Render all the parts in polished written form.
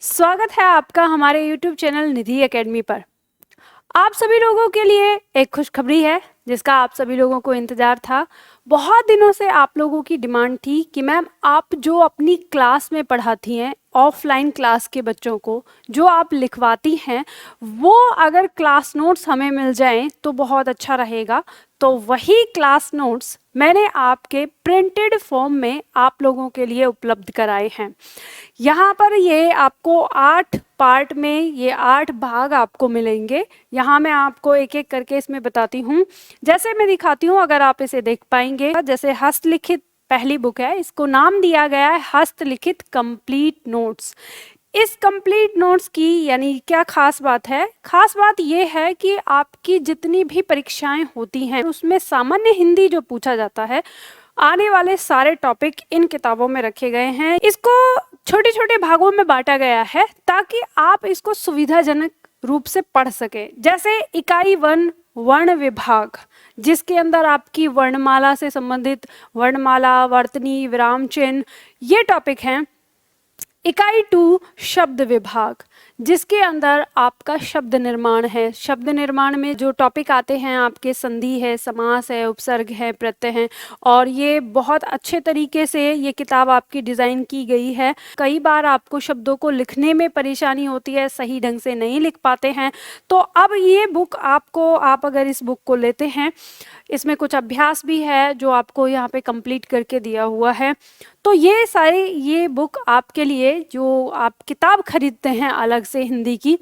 स्वागत है आपका हमारे YouTube चैनल निधि एकेडमी पर। आप सभी लोगों के लिए एक खुशखबरी है जिसका आप सभी लोगों को इंतजार था। बहुत दिनों से आप लोगों की डिमांड थी कि मैम आप जो अपनी क्लास में पढ़ाती हैं, ऑफलाइन क्लास के बच्चों को जो आप लिखवाती हैं, वो अगर क्लास नोट्स हमें मिल जाएं तो बहुत अच्छा रहेगा। तो वही क्लास नोट्स मैंने आपके प्रिंटेड फॉर्म में आप लोगों के लिए उपलब्ध कराए हैं। यहाँ पर ये आपको 8 पार्ट में ये 8 भाग आपको मिलेंगे। यहाँ मैं आपको एक एक करके इसमें बताती हूँ। जैसे मैं दिखाती हूँ, अगर आप इसे देख पाएंगे, जैसे हस्तलिखित पहली बुक है, इसको नाम दिया गया है हस्तलिखित कंप्लीट नोट्स। इस कंप्लीट नोट्स की यानी क्या खास बात है? खास बात ये है कि आपकी जितनी भी परीक्षाएं होती हैं उसमें सामान्य हिंदी जो पूछा जाता है, आने वाले सारे टॉपिक इन किताबों में रखे गए हैं। इसको छोटे छोटे भागों में बांटा गया है ताकि आप इसको सुविधाजनक रूप से पढ़ सके। जैसे इकाई 1 वर्ण विभाग, जिसके अंदर आपकी वर्णमाला से संबंधित वर्णमाला, वर्तनी, विराम चिन्ह ये टॉपिक हैं। इकाई 2 शब्द विभाग, जिसके अंदर आपका शब्द निर्माण है। शब्द निर्माण में जो टॉपिक आते हैं आपके संधि है, समास है, उपसर्ग है, प्रत्यय है, और ये बहुत अच्छे तरीके से ये किताब आपकी डिज़ाइन की गई है। कई बार आपको शब्दों को लिखने में परेशानी होती है, सही ढंग से नहीं लिख पाते हैं, तो अब ये बुक आपको, आप अगर इस बुक को लेते हैं, इसमें कुछ अभ्यास भी है जो आपको यहाँ पे कंप्लीट करके दिया हुआ है। तो ये सारी ये बुक आपके लिए, जो आप किताब खरीदते हैं अलग से हिंदी की,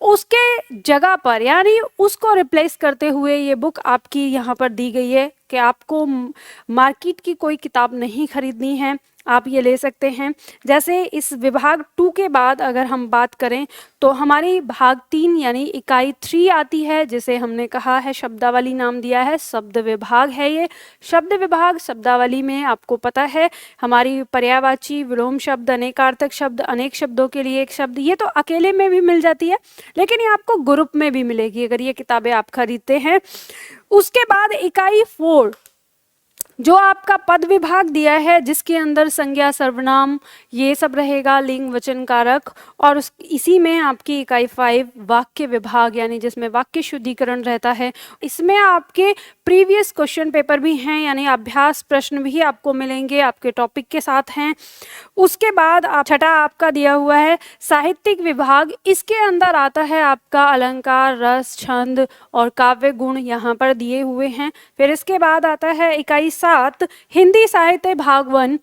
उसके जगह पर यानी उसको रिप्लेस करते हुए ये बुक आपकी यहाँ पर दी गई है कि आपको मार्केट की कोई किताब नहीं खरीदनी है, आप ये ले सकते हैं। जैसे इस विभाग 2 के बाद अगर हम बात करें तो हमारी भाग 3 यानी इकाई 3 आती है, जिसे हमने कहा है शब्दावली नाम दिया है, शब्द विभाग है ये। शब्द विभाग शब्दावली में आपको पता है हमारी पर्यायवाची, विलोम शब्द, अनेकार्थक शब्द, अनेक शब्दों के लिए एक शब्द, ये तो अकेले में भी मिल जाती है, लेकिन ये आपको ग्रुप में भी मिलेगी अगर ये किताबें आप खरीदते हैं। उसके बाद इकाई 4 जो आपका पद विभाग दिया है, जिसके अंदर संज्ञा, सर्वनाम ये सब रहेगा, लिंग, वचन, कारक, और इसी में आपकी इकाई 5 वाक्य विभाग यानी जिसमें वाक्य शुद्धिकरण रहता है। इसमें आपके प्रीवियस क्वेश्चन पेपर भी हैं यानी अभ्यास प्रश्न भी आपको मिलेंगे, आपके टॉपिक के साथ हैं। उसके बाद छठा आपका दिया हुआ है साहित्यिक विभाग। इसके अंदर आता है आपका अलंकार, रस, छंद और काव्य गुण यहाँ पर दिए हुए हैं। फिर इसके बाद आता है इकाई 7 हिंदी साहित्य भाग 1।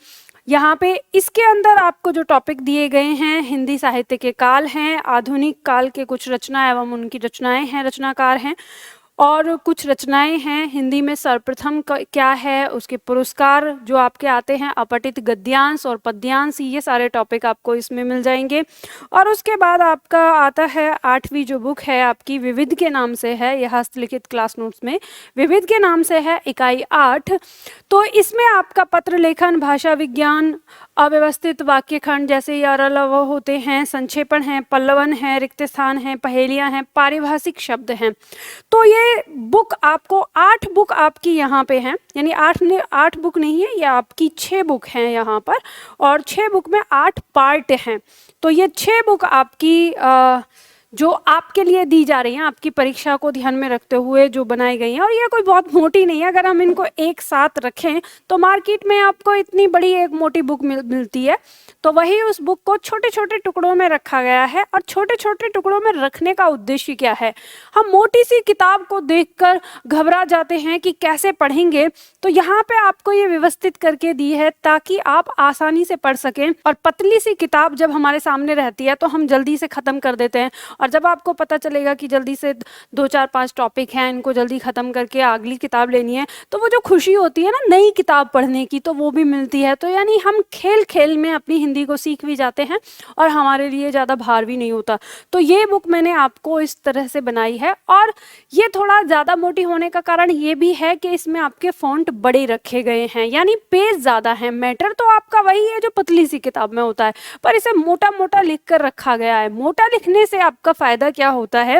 यहाँ पे इसके अंदर आपको जो टॉपिक दिए गए हैं, हिंदी साहित्य के काल हैं, आधुनिक काल के कुछ रचना एवं उनकी रचनाएं हैं, रचनाकार हैं, और कुछ रचनाएं हैं। हिंदी में सर्वप्रथम क्या है, उसके पुरस्कार जो आपके आते हैं, अपठित गद्यांश और पद्यांश, ये सारे टॉपिक आपको इसमें मिल जाएंगे। और उसके बाद आपका आता है 8वीं जो बुक है आपकी विविध के नाम से है, यह हस्तलिखित क्लास नोट्स में विविध के नाम से है, इकाई 8। तो इसमें आपका पत्र लेखन, भाषा विज्ञान, अव्यवस्थित वाक्य खंड जैसे यारलव होते हैं, संक्षेपण है, पल्लवन है, रिक्त स्थान है, पहेलियां हैं, पारिभाषिक शब्द हैं। तो ये बुक आपको 8 बुक आपकी यहाँ पे हैं, यानी 8 बुक नहीं है, ये आपकी 6 बुक हैं यहाँ पर, और 6 बुक में 8 पार्ट हैं। तो ये 6 बुक आपकी जो आपके लिए दी जा रही हैं, आपकी परीक्षा को ध्यान में रखते हुए जो बनाई गई हैं, और ये कोई बहुत मोटी नहीं है। अगर हम इनको एक साथ रखें तो मार्केट में आपको इतनी बड़ी एक मोटी बुक मिलती है, तो वही उस बुक को छोटे छोटे टुकड़ों में रखा गया है। और छोटे छोटे टुकड़ों में रखने का उद्देश्य क्या है? हम मोटी सी किताब को देखकर घबरा जाते हैं कि कैसे पढ़ेंगे, तो यहाँ पे आपको ये व्यवस्थित करके दी है ताकि आप आसानी से पढ़ सकें। और पतली सी किताब जब हमारे सामने रहती है तो हम जल्दी से ख़त्म कर देते हैं, और जब आपको पता चलेगा कि जल्दी से 2 4 5 टॉपिक हैं, इनको जल्दी ख़त्म करके अगली किताब लेनी है, तो वो जो खुशी होती है ना नई किताब पढ़ने की, तो वो भी मिलती है। तो यानी हम खेल खेल में अपनी हिंदी को सीख भी जाते हैं और हमारे लिए ज़्यादा भार भी नहीं होता। तो ये बुक मैंने आपको इस तरह से बनाई है, और ये थोड़ा ज़्यादा मोटी होने का कारण ये भी है कि इसमें आपके फ़ॉन्ट बड़े रखे गए हैं, यानी पेज ज़्यादा है। मैटर तो आपका वही है जो पतली सी किताब में होता है, पर इसे मोटा मोटा लिख कर रखा गया है। मोटा लिखने से आपका फ़ायदा क्या होता है?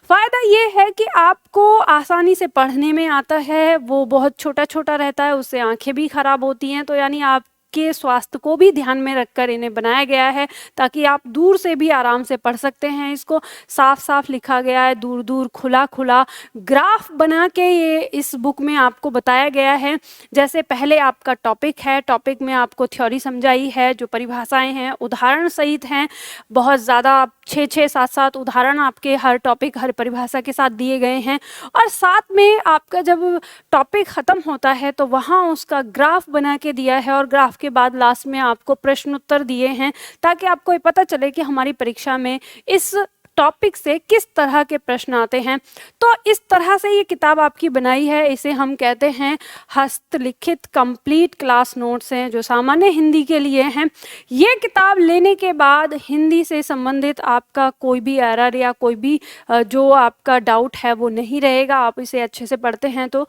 फ़ायदा ये है कि आपको आसानी से पढ़ने में आता है। वो बहुत छोटा छोटा रहता है, उससे आंखें भी ख़राब होती हैं, तो यानी आप आपके स्वास्थ्य को भी ध्यान में रखकर इन्हें बनाया गया है, ताकि आप दूर से भी आराम से पढ़ सकते हैं। इसको साफ साफ लिखा गया है, दूर दूर खुला खुला ग्राफ बना के ये इस बुक में आपको बताया गया है। जैसे पहले आपका टॉपिक है, टॉपिक में आपको थ्योरी समझाई है, जो परिभाषाएं हैं उदाहरण सहित हैं, बहुत ज़्यादा 6-6, 7-7 उदाहरण आपके हर टॉपिक हर परिभाषा के साथ दिए गए हैं। और साथ में आपका जब टॉपिक ख़त्म होता है तो वहाँ उसका ग्राफ बना के दिया है, और ग्राफ के बाद लास्ट में आपको प्रश्न उत्तर दिए हैं, ताकि आपको ये पता चले कि हमारी परीक्षा में इस टॉपिक से किस तरह के प्रश्न आते हैं। तो इस तरह से ये किताब आपकी बनाई है, इसे हम कहते हैं हस्तलिखित कंप्लीट क्लास नोट्स हैं, जो सामान्य हिंदी के लिए हैं। ये किताब लेने के बाद हिंदी से संबंधित आपका कोई भी एरर या कोई भी जो आपका डाउट है वो नहीं रहेगा। आप इसे अच्छे से पढ़ते हैं तो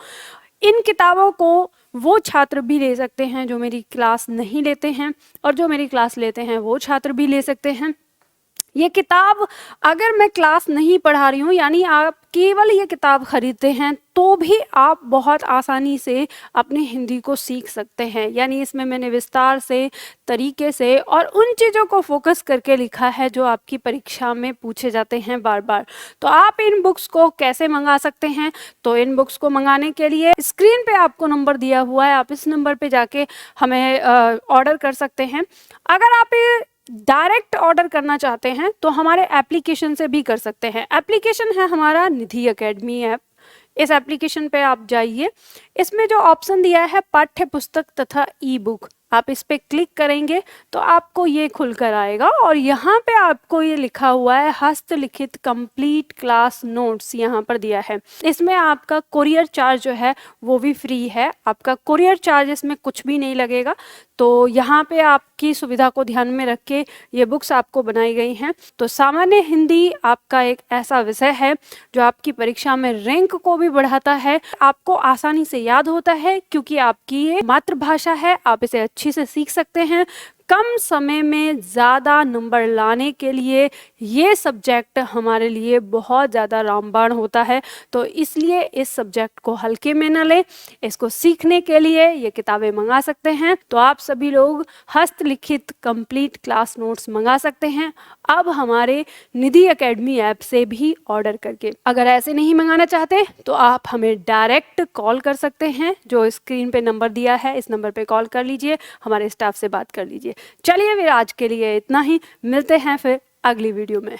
इन किताबों को वो छात्र भी ले सकते हैं जो मेरी क्लास नहीं लेते हैं, और जो मेरी क्लास लेते हैं वो छात्र भी ले सकते हैं। ये किताब अगर मैं क्लास नहीं पढ़ा रही हूँ, यानी आप केवल ये किताब खरीदते हैं, तो भी आप बहुत आसानी से अपनी हिंदी को सीख सकते हैं। यानी इसमें मैंने विस्तार से, तरीके से और उन चीज़ों को फोकस करके लिखा है जो आपकी परीक्षा में पूछे जाते हैं बार बार। तो आप इन बुक्स को कैसे मंगा सकते हैं? तो इन बुक्स को मंगाने के लिए स्क्रीन पे आपको नंबर दिया हुआ है, आप इस नंबर पे जाके हमें ऑर्डर कर सकते हैं। अगर आप डायरेक्ट ऑर्डर करना चाहते हैं तो हमारे एप्लीकेशन से भी कर सकते हैं। एप्लीकेशन है हमारा निधि एकेडमी ऐप। इस एप्लीकेशन पे आप जाइए, इसमें जो ऑप्शन दिया है पाठ्य पुस्तक तथा ई बुक, आप इस पे क्लिक करेंगे तो आपको ये खुलकर आएगा, और यहाँ पे आपको ये लिखा हुआ है हस्तलिखित कंप्लीट क्लास नोट्स, यहाँ पर दिया है। इसमें आपका कुरियर चार्ज जो है वो भी फ्री है, आपका कुरियर चार्ज इसमें कुछ भी नहीं लगेगा। तो यहाँ पे आपकी सुविधा को ध्यान में रख के ये बुक्स आपको बनाई गई हैं। तो सामान्य हिंदी आपका एक ऐसा विषय है जो आपकी परीक्षा में रैंक को भी बढ़ाता है, आपको आसानी से याद होता है क्योंकि आपकी ये मातृभाषा है, आप इसे अच्छी से सीख सकते हैं। कम समय में ज़्यादा नंबर लाने के लिए ये सब्जेक्ट हमारे लिए बहुत ज़्यादा रामबाण होता है, तो इसलिए इस सब्जेक्ट को हल्के में न लें। इसको सीखने के लिए ये किताबें मंगा सकते हैं। तो आप सभी लोग हस्तलिखित कंप्लीट क्लास नोट्स मंगा सकते हैं अब हमारे निधि एकेडमी ऐप से भी ऑर्डर करके। अगर ऐसे नहीं मंगाना चाहते तो आप हमें डायरेक्ट कॉल कर सकते हैं, जो स्क्रीन पे नंबर दिया है, इस नंबर पे कॉल कर लीजिए, हमारे स्टाफ से बात कर लीजिए। चलिए फिर आज के लिए इतना ही, मिलते हैं फिर अगली वीडियो में।